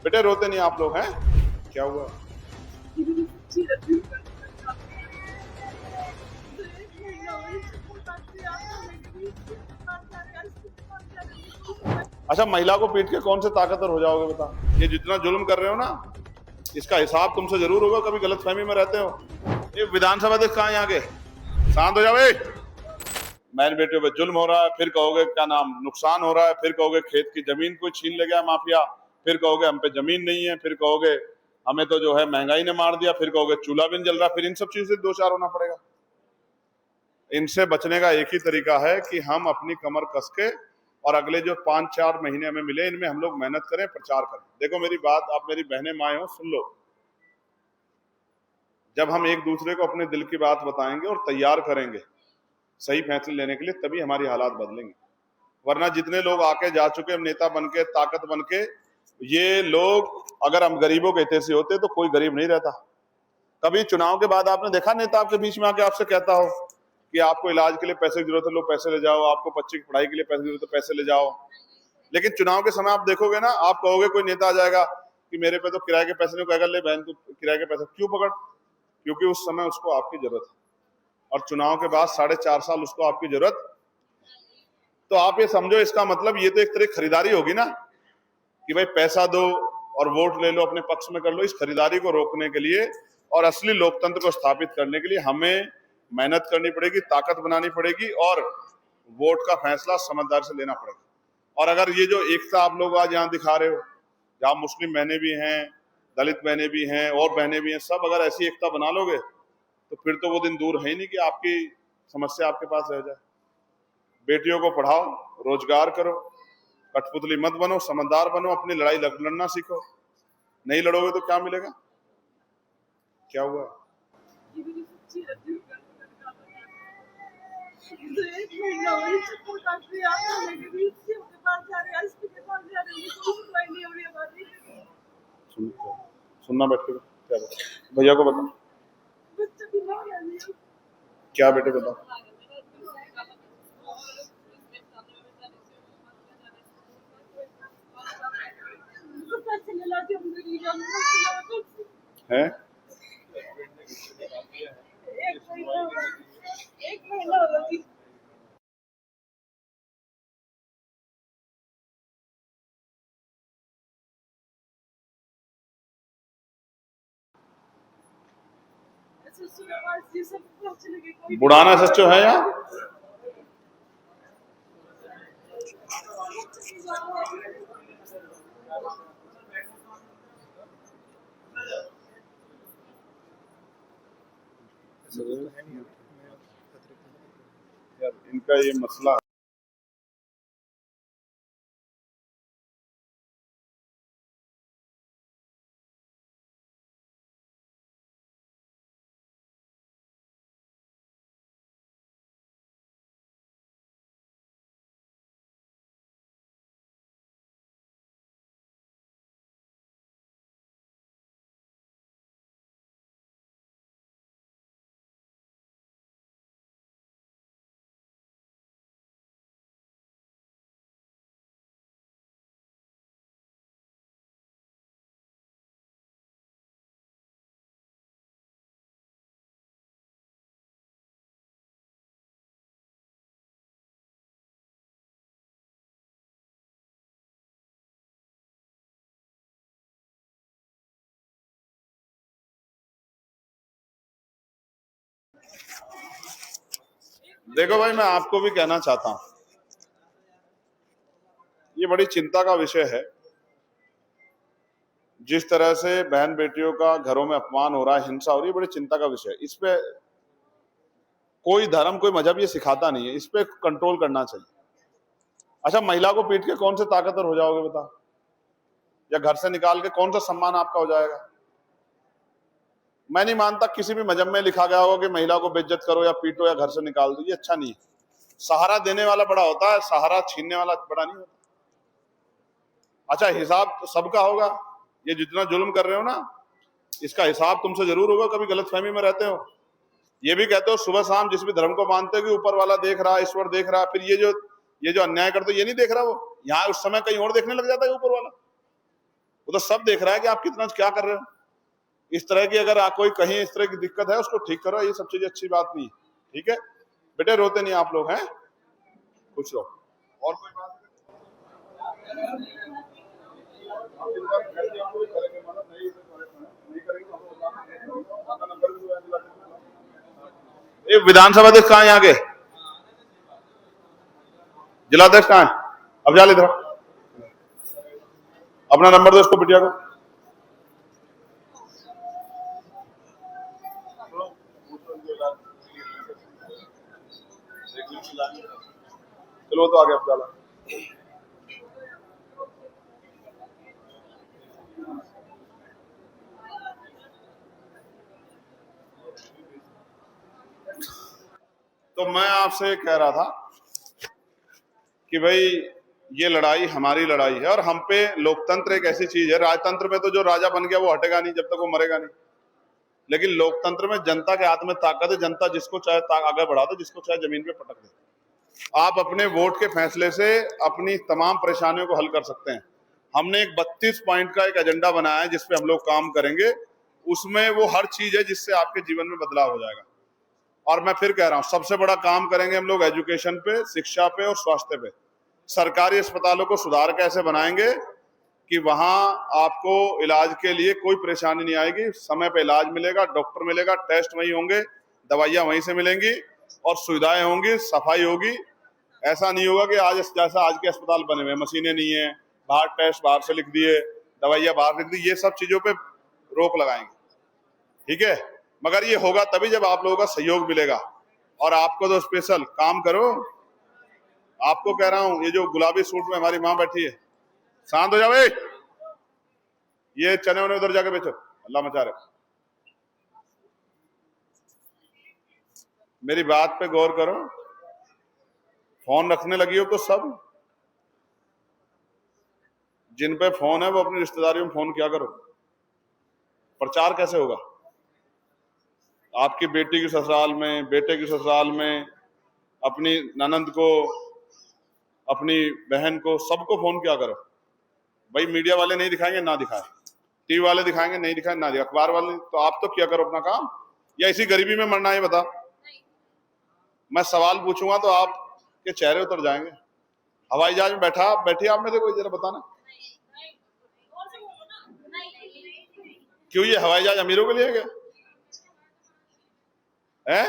बेटे रोते नहीं आप लोग हैं? क्या हुआ? अच्छा, महिला को पीट के कौन से ताकतवर हो जाओगे बता? ये जितना जुल्म कर रहे हो ना, इसका हिसाब तुमसे जरूर होगा। कभी गलतफहमी में रहते हो। ये विधानसभा देख कहाँ यहाँ के, शांत हो जाओ। बहन बेटियों पे जुल्म हो रहा है, फिर कहोगे क्या नाम नुकसान हो रहा है, फिर कहोगे खेत की जमीन कोई छीन ले गया माफिया, फिर कहोगे हम पे जमीन नहीं है, फिर कहोगे हमें तो जो है महंगाई ने मार दिया, फिर कहोगे चूल्हा भी नहीं जल रहा। फिर इन सब चीजों से दो चार होना पड़ेगा। इनसे बचने का एक ही तरीका है कि हम अपनी कमर कस के और अगले जो 5-4 महीने हमें मिले, इनमें हम लोग मेहनत करें, प्रचार करें। देखो मेरी बात, आप मेरी बहनें माएँ हो, सुन लो। जब हम एक दूसरे को अपने दिल की बात बताएंगे और तैयार करेंगे सही फैसले लेने के लिए, तभी हमारी हालात बदलेंगे। वरना जितने लोग आके जा चुके नेता बनके, ताकत बनके, ये लोग अगर हम गरीबों के हित से होते तो कोई गरीब नहीं रहता। कभी चुनाव के बाद आपने देखा नेता आपके बीच में आके आपसे कहता हो कि आपको इलाज के लिए पैसे की जरूरत है, लो पैसे ले जाओ, आपको बच्चे की पढ़ाई के लिए पैसे की जरूरत है, पैसे ले जाओ। लेकिन चुनाव के समय आप देखोगे ना, आप कहोगे, कोई नेता आ जाएगा कि मेरे पे तो किराए के पैसे नहीं, कहेगा ले बहन तू किराए के पैसे क्यों पकड़, क्योंकि उस समय उसको आपकी जरूरत है, और चुनाव के बाद 4.5 साल उसको आपकी जरूरत। तो आप ये समझो, इसका मतलब ये तो एक तरह खरीदारी होगी ना, कि भाई पैसा दो और वोट ले लो, अपने पक्ष में कर लो। इस खरीदारी को रोकने के लिए और असली लोकतंत्र को स्थापित करने के लिए हमें मेहनत करनी पड़ेगी, ताकत बनानी पड़ेगी, और वोट का फैसला समझदारी से लेना पड़ेगा। और अगर ये जो एकता आप लोग आज यहाँ दिखा रहे हो, जहाँ मुस्लिम बहनें भी हैं, दलित बहनें भी हैं और बहनें भी हैं, सब अगर ऐसी एकता बना लोगे तो फिर तो वो दिन दूर है ही नहीं कि आपकी समस्या आपके पास रह जाए। बेटियों को पढ़ाओ, रोजगार करो, कठपुतली मत बनो, समझदार बनो, अपनी लड़ाई लड़ना सीखो। नहीं लड़ोगे तो क्या मिलेगा? क्या हुआ? सुनना बैठ के क्या भैया को बताओ। क्या बेटे बताओ। है एक महीना होगा। बुढ़ाना सच्चो है यहाँ। यार इनका ये मसला है। देखो भाई, मैं आपको भी कहना चाहता हूं, ये बड़ी चिंता का विषय है। जिस तरह से बहन बेटियों का घरों में अपमान हो रहा है, हिंसा हो रही है, बड़ी चिंता का विषय है। इस पे कोई धर्म, कोई मजहब ये सिखाता नहीं है, इस पे कंट्रोल करना चाहिए। अच्छा, महिला को पीट के कौन से ताकतवर हो जाओगे बता? या घर से निकाल के कौन सा सम्मान आपका हो जाएगा? मैं नहीं मानता किसी भी मजहब में लिखा गया होगा कि महिला को बेइज्जत करो या पीटो या घर से निकाल दो। ये अच्छा नहीं है। सहारा देने वाला बड़ा होता है, सहारा छीनने वाला बड़ा नहीं होता। अच्छा, हिसाब तो सबका होगा। ये जितना जुल्म कर रहे हो ना, इसका हिसाब तुमसे जरूर होगा। कभी गलतफहमी में रहते हो। ये भी कहते हो सुबह शाम जिस भी धर्म को मानते हो कि ऊपर वाला देख रहा है, ईश्वर देख रहा है, फिर ये जो अन्याय करते हो ये नहीं देख रहा, वो यहाँ उस समय कहीं और देखने लग जाता है ऊपर वाला। वो तो सब देख रहा है कि आप कितना क्या कर रहे हो। इस तरह की अगर कोई कहीं इस तरह की दिक्कत है उसको ठीक करो, ये सब चीजें अच्छी बात नहीं। ठीक है बेटे, रोते नहीं आप लोग हैं, कुछ रहो। और कोई बात ये विधानसभा अध्यक्ष कहाँ है यहाँ के? जिलाध्यक्ष कहाँ है? अब जा ले इधर, अपना नंबर दो इसको बिटिया को। चलो तो आगे, अब डाला। तो मैं आपसे कह रहा था कि भाई ये लड़ाई हमारी लड़ाई है, और हम पे लोकतंत्र एक ऐसी चीज है, राजतंत्र में तो जो राजा बन गया वो हटेगा नहीं जब तक वो मरेगा नहीं, लेकिन लोकतंत्र में जनता के हाथ में ताकत है, जनता जिसको चाहे आगे बढ़ा दे, जिसको चाहे जमीन पे पटक दे। आप अपने वोट के फैसले से अपनी तमाम परेशानियों को हल कर सकते हैं। हमने एक 32 पॉइंट का एक एजेंडा बनाया है जिसपे हम लोग काम करेंगे, उसमें वो हर चीज है जिससे आपके जीवन में बदलाव हो जाएगा। और मैं फिर कह रहा हूं, सबसे बड़ा काम करेंगे हम लोग एजुकेशन पे, शिक्षा पे और स्वास्थ्य पे। सरकारी अस्पतालों को सुधार कैसे बनाएंगे कि वहां आपको इलाज के लिए कोई परेशानी नहीं आएगी, समय पे इलाज मिलेगा, डॉक्टर मिलेगा, टेस्ट वहीं होंगे, दवाइयां वहीं से मिलेंगी और सुविधाएं होंगी, सफाई होगी। ऐसा नहीं होगा कि आज जैसा आज के अस्पताल बने हुए, मशीनें नहीं है, बाहर टेस्ट बाहर से लिख दिए, दवाइयां बाहर लिख दी, ये सब चीजों पे रोक लगाएंगे। ठीक है, मगर ये होगा तभी जब आप लोगों का सहयोग मिलेगा। और आपको तो स्पेशल काम करो, आपको कह रहा हूं, ये जो गुलाबी सूट में हमारी माँ बैठी है, शांत हो जाओ भाई, ये चने उन्हें उधर जाके बेचो, अल्लाह मचा रहे। मेरी बात पे गौर करो, फोन रखने लगी हो तो सब जिन पे फोन है वो अपनी रिश्तेदारियों में फोन किया करो। प्रचार कैसे होगा? आपकी बेटी की ससुराल में, बेटे की ससुराल में, अपनी ननंद को, अपनी बहन को, सबको फोन किया करो। भाई मीडिया वाले नहीं दिखाएंगे ना दिखाए, टीवी वाले दिखाएंगे नहीं दिखाए ना दिखाए, अखबार वाले, तो आप तो किया करो अपना काम, या इसी गरीबी में मरना है? बता, मैं सवाल पूछूंगा तो आपके चेहरे उतर जाएंगे। हवाई जहाज में बैठी आप में से कोई, जरा बताना क्यों ये हवाई जहाज अमीरों के लिए क्या है?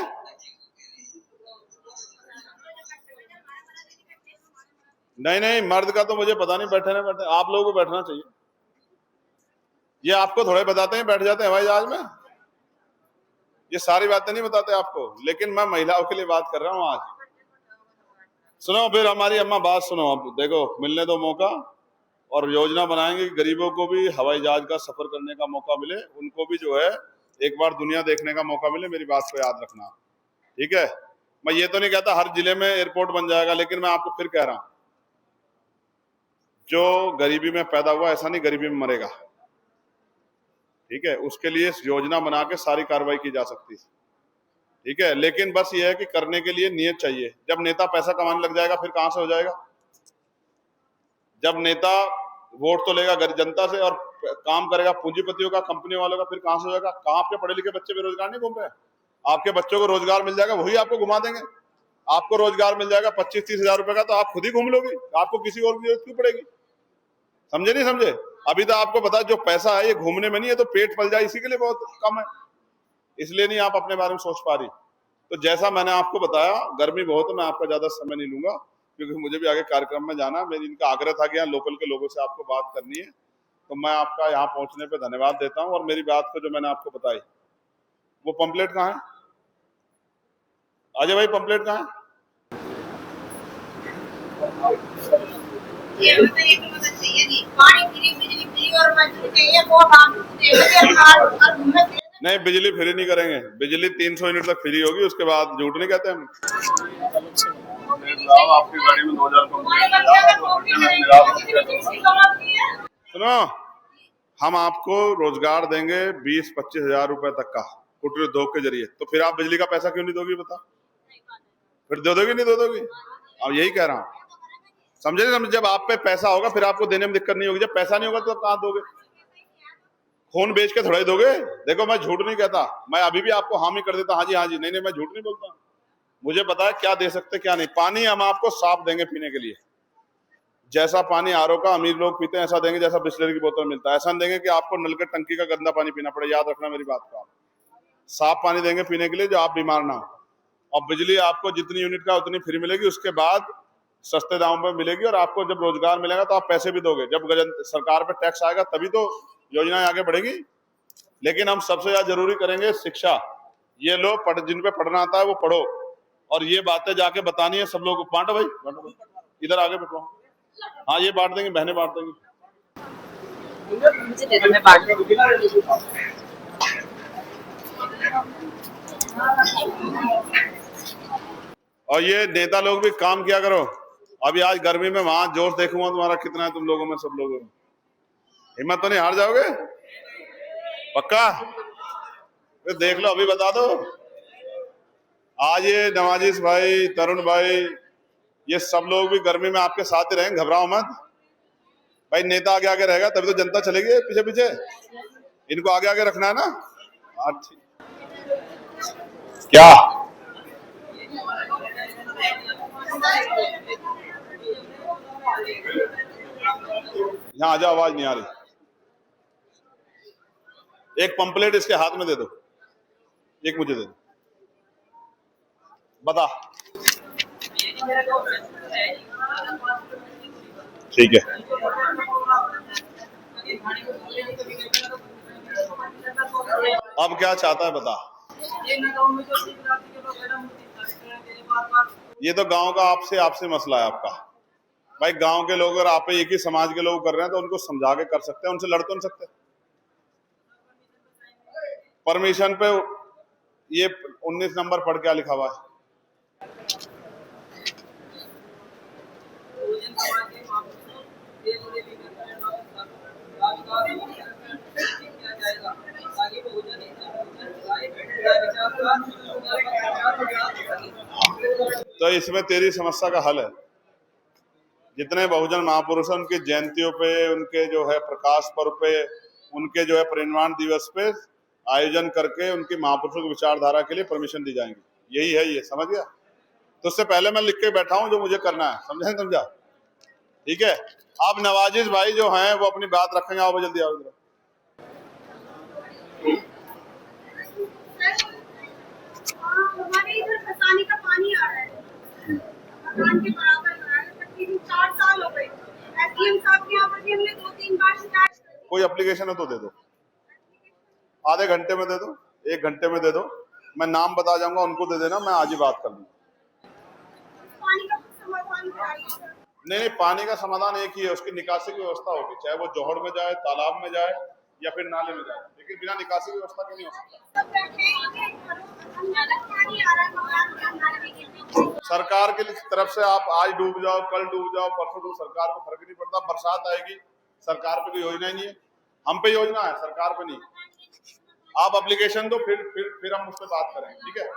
नहीं, मर्द का तो मुझे पता नहीं, बैठे ना बैठे, आप लोगों को बैठना चाहिए। ये आपको थोड़े बताते हैं बैठ जाते हैं हवाई जहाज में, ये सारी बातें नहीं बताते आपको, लेकिन मैं महिलाओं के लिए बात कर रहा हूं आज। सुनो फिर हमारी अम्मा, बात सुनो, अब देखो मिलने दो मौका, और योजना बनाएंगे कि गरीबों को भी हवाई जहाज का सफर करने का मौका मिले, उनको भी जो है एक बार दुनिया देखने का मौका मिले। मेरी बात को याद रखना, ठीक है? मैं ये तो नहीं कहता हर जिले में एयरपोर्ट बन जाएगा, लेकिन मैं आपको फिर कह रहा हूं, जो गरीबी में पैदा हुआ ऐसा नहीं गरीबी में मरेगा। ठीक है, उसके लिए योजना बना के सारी कार्रवाई की जा सकती है। ठीक है, लेकिन बस ये है कि करने के लिए नियत चाहिए। जब नेता पैसा कमाने लग जाएगा फिर कहां से हो जाएगा? जब नेता वोट तो लेगा गरीब जनता से और काम करेगा पूंजीपतियों का, कंपनी वालों का, फिर कहां से हो जाएगा? कहां आपके पढ़े लिखे बच्चे बेरोजगार नहीं घूम रहे? आपके बच्चों को रोजगार मिल जाएगा, वही आपको घुमा देंगे। आपको रोजगार मिल जाएगा 25-30 हजार रुपए का, तो आप खुद ही घूम लोगे, आपको किसी और की जरूरत क्यों पड़ेगी? समझे नहीं समझे? अभी तो आपको पता, जो पैसा है ये घूमने में नहीं है, तो पेट पल जाए इसी के लिए बहुत कम है, इसलिए नहीं आप अपने बारे में सोच पा रही। तो जैसा मैंने आपको बताया, गर्मी बहुत है, मैं आपका ज्यादा समय नहीं लूंगा क्योंकि मुझे भी आगे कार्यक्रम में जाना। मेरी इनका आग्रह था कि यहाँ लोकल के लोगों से आपको बात करनी है, तो मैं आपका यहाँ पहुंचने पे धन्यवाद देता हूँ। और मेरी बात को जो मैंने आपको बताई, वो पंपलेट कहाँ है? अजय भाई पंपलेट कहाँ है? नहीं, बिजली फ्री नहीं करेंगे, बिजली 300 यूनिट तक फ्री होगी, उसके बाद झूठ नहीं कहते हम। आपकी गाड़ी में 2000 सुनो, हम आपको रोजगार देंगे 20-25 हजार रुपए तक का कुटीर उद्योग के जरिए, तो फिर आप बिजली का पैसा क्यों नहीं दोगी? बता, फिर दे दोगी नहीं दे दोगी? अब यही कह रहा हूँ, समझे नहीं समझे? जब आप पे पैसा होगा फिर आपको देने में दिक्कत नहीं होगी, जब पैसा नहीं होगा तो कहाँ दोगे? खून बेच के थोड़ा ही दोगे। देखो मैं झूठ नहीं कहता, मैं अभी भी आपको हामी कर देता, हाँ जी हाँ जी, नहीं नहीं मैं झूठ नहीं बोलता। मुझे पता है क्या दे सकते क्या नहीं। पानी हम आपको साफ देंगे पीने के लिए, जैसा पानी आरओ का अमीर लोग पीते हैं ऐसा देंगे, जैसा बिस्लरी की बोतल मिलता है ऐसा देंगे कि आपको नल के टंकी का गंदा पानी पीना पड़े। याद रखना मेरी बात को। साफ पानी देंगे पीने के लिए जो आप बीमार ना हो। और बिजली आपको जितनी यूनिट का उतनी फ्री मिलेगी, उसके बाद सस्ते दामों पर मिलेगी। और आपको जब रोजगार मिलेगा तो आप पैसे भी दोगे। जब सरकार पे टैक्स आएगा तभी तो योजनाएं आगे बढ़ेगी। लेकिन हम सबसे ज्यादा जरूरी करेंगे शिक्षा। ये लोग जिन पे पढ़ना आता है वो पढ़ो, और ये बातें जाके बतानी है सब लोग। बांटो भाई, बांटो भाई, इधर आगे बैठो। हाँ ये बांट देंगे, बहनें बांट देंगी। मुझे दे दो, मैं बांट दूंगी। और ये नेता लोग भी काम किया करो। अभी आज गर्मी में वहां जोश देखूंगा तुम्हारा कितना है, तुम लोगों में, सब लोगों में। हिम्मत तो नहीं हार जाओगे? पक्का? तो देख लो, अभी बता दो। आज ये नवाजिश भाई, तरुण भाई, ये सब लोग भी गर्मी में आपके साथ ही रहेंगे, घबराओ मत भाई। नेता आगे आगे रहेगा तभी तो जनता चलेगी पीछे पीछे। इनको आगे आगे रखना है ना। हाँ ठीक। क्या यहाँ आ जाओ, आवाज नहीं आ रही। एक पंपलेट इसके हाथ में दे दो, एक मुझे दे दो। बता। ठीक है। अब क्या चाहता है बता। ये तो गांव का आपसे आपसे मसला है आपका भाई। गांव के लोग अगर आप एक ही समाज के लोग कर रहे हैं तो उनको समझा के कर सकते हैं, उनसे लड़ तो नहीं सकते। परमिशन पे ये 19 नंबर पढ़ क्या लिखा हुआ है? तो इसमें तेरी समस्या का हल है। जितने बहुजन महापुरुष हैं उनकी जयंतियों पे, उनके जो है प्रकाश पर्व पे, उनके जो है परिनिर्वाण दिवस पे आयोजन करके उनकी महापुरुषों की विचारधारा के लिए परमिशन दी जाएंगी। यही है, ये समझ गया? तो उससे पहले मैं लिख के बैठा हूं जो मुझे करना है, समझा? समझा? ठीक है। अब नवाजिश भाई जो हैं वो अपनी बात रखेंगे। आओ जल्दी आओ। हमारे इधर खसानी का पानी आ रहा है, मकान के बराबर आ रहा है। तकरीबन 4 साल हो गए। एसडीएम साहब के यहाँ पर भी हमने 2-3 बार शिकायत कर दी। कोई एप्लीकेशन है तो दे दो, आधे घंटे में दे दो, 1 घंटे में दे दो। मैं नाम बता जाऊंगा, उनको दे देना, मैं आज ही बात कर लूंगा। पानी का समाधान कराइए। नहीं, पानी का समाधान एक ही है, उसकी निकासी की व्यवस्था होगी। चाहे वो जोहड़ में जाए, तालाब में जाए या फिर नाले में जाए, लेकिन बिना निकासी की व्यवस्था के नहीं हो सकता। सरकार की तरफ से आप आज डूब जाओ, कल डूब जाओ, परसों डूब, सरकार को फर्क नहीं पड़ता। बरसात आएगी, सरकार पे कोई योजना ही नहीं है। हम पे योजना है, सरकार पे नहीं। आप एप्लीकेशन दो, फिर हम उस पर बात करेंगे, ठीक है?